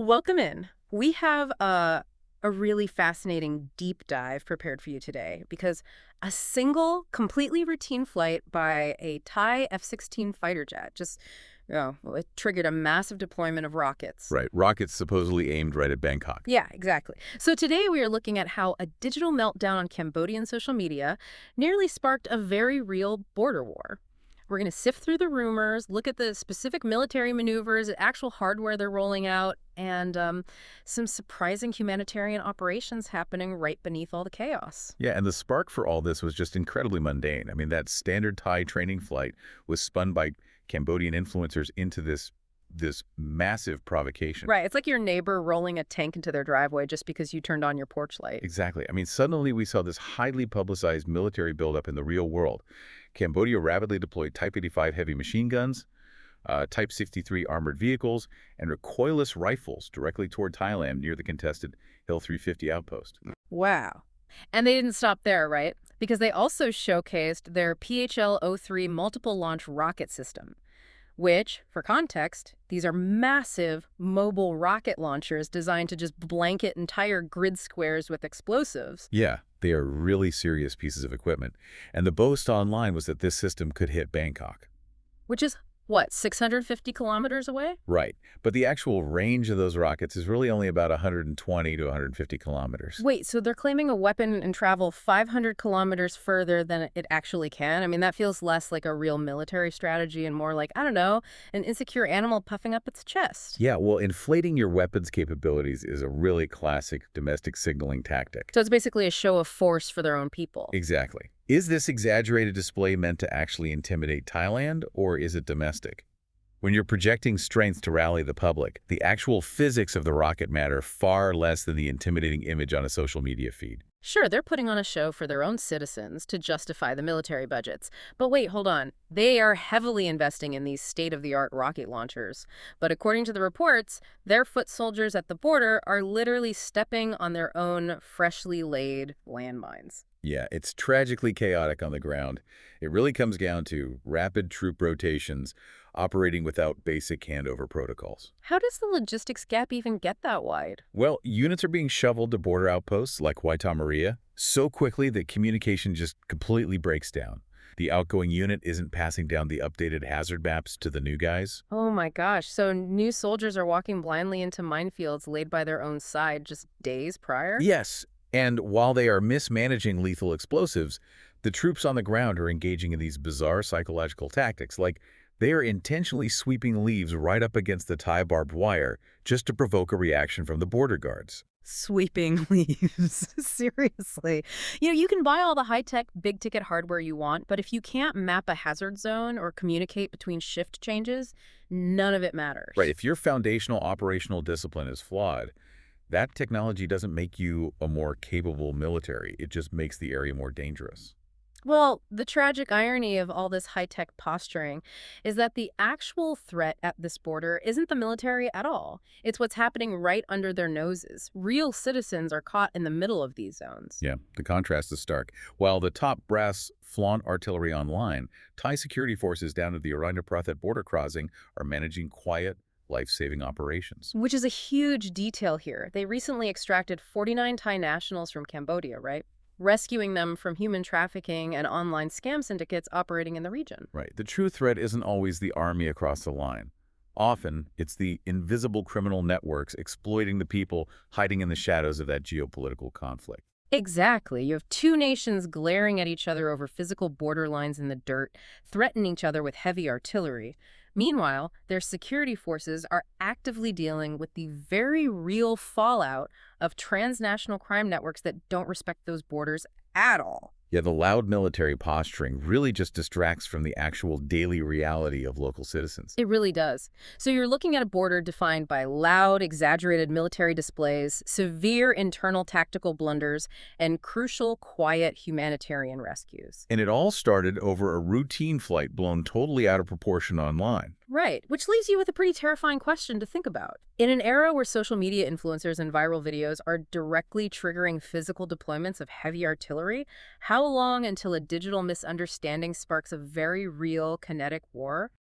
Welcome in. We have a really fascinating deep dive prepared for you today because a single, completely routine flight by a Thai F-16 fighter jet well, it triggered a massive deployment of rockets. Right, rockets supposedly aimed right at Bangkok. Yeah, exactly. So today we are looking at how a digital meltdown on Cambodian social media nearly sparked a very real border war. We're going to sift through the rumors, look at the specific military maneuvers, actual hardware they're rolling out, and some surprising humanitarian operations happening right beneath all the chaos. Yeah, and the spark for all this was just incredibly mundane. I mean, that standard Thai training flight was spun by Cambodian influencers into this massive provocation. Right. It's like your neighbor rolling a tank into their driveway just because you turned on your porch light. Exactly. I mean, suddenly we saw this highly publicized military buildup in the real world. Cambodia rapidly deployed Type 85 heavy machine guns, Type 63 armored vehicles, and recoilless rifles directly toward Thailand near the contested Hill 350 outpost. Wow. And they didn't stop there, right? Because they also showcased their PHL-03 multiple launch rocket system, which, for context, these are massive mobile rocket launchers designed to just blanket entire grid squares with explosives. Yeah, they are really serious pieces of equipment. And the boast online was that this system could hit Bangkok. Which is, what, 650 kilometers away? Right. But the actual range of those rockets is really only about 120 to 150 kilometers. Wait, so they're claiming a weapon and travel 500 kilometers further than it actually can? I mean, that feels less like a real military strategy and more like, I don't know, an insecure animal puffing up its chest. Yeah, well, inflating your weapons capabilities is a really classic domestic signaling tactic. So it's basically a show of force for their own people. Exactly. Is this exaggerated display meant to actually intimidate Thailand, or is it domestic? When you're projecting strength to rally the public, the actual physics of the rocket matter far less than the intimidating image on a social media feed. Sure, they're putting on a show for their own citizens to justify the military budgets. But wait, hold on. They are heavily investing in these state-of-the-art rocket launchers. But according to the reports, their foot soldiers at the border are literally stepping on their own freshly laid landmines. Yeah, it's tragically chaotic on the ground. It really comes down to rapid troop rotations, operating without basic handover protocols. How does the logistics gap even get that wide? Well, units are being shoveled to border outposts like Waita Maria so quickly that communication just completely breaks down. The outgoing unit isn't passing down the updated hazard maps to the new guys. Oh my gosh, so new soldiers are walking blindly into minefields laid by their own side just days prior? Yes, and while they are mismanaging lethal explosives, the troops on the ground are engaging in these bizarre psychological tactics, like they are intentionally sweeping leaves right up against the Thai barbed wire just to provoke a reaction from the border guards. Sweeping leaves. Seriously. You can buy all the high-tech, big-ticket hardware you want, but if you can't map a hazard zone or communicate between shift changes, none of it matters. Right, if your foundational operational discipline is flawed, that technology doesn't make you a more capable military. It just makes the area more dangerous. Well, the tragic irony of all this high-tech posturing is that the actual threat at this border isn't the military at all. It's what's happening right under their noses. Real citizens are caught in the middle of these zones. Yeah, the contrast is stark. While the top brass flaunt artillery online, Thai security forces down at the Arunaprathet border crossing are managing quiet, life-saving operations. Which is a huge detail here. They recently extracted 49 Thai nationals from Cambodia, right? Rescuing them from human trafficking and online scam syndicates operating in the region. Right. The true threat isn't always the army across the line. Often, it's the invisible criminal networks exploiting the people hiding in the shadows of that geopolitical conflict. Exactly. You have two nations glaring at each other over physical borderlines in the dirt, threatening each other with heavy artillery. Meanwhile, their security forces are actively dealing with the very real fallout of transnational crime networks that don't respect those borders at all. Yeah, the loud military posturing really just distracts from the actual daily reality of local citizens. It really does. So you're looking at a border defined by loud, exaggerated military displays, severe internal tactical blunders, and crucial, quiet humanitarian rescues. And it all started over a routine flight blown totally out of proportion online. Right, which leaves you with a pretty terrifying question to think about. In an era where social media influencers and viral videos are directly triggering physical deployments of heavy artillery, how long until a digital misunderstanding sparks a very real kinetic war?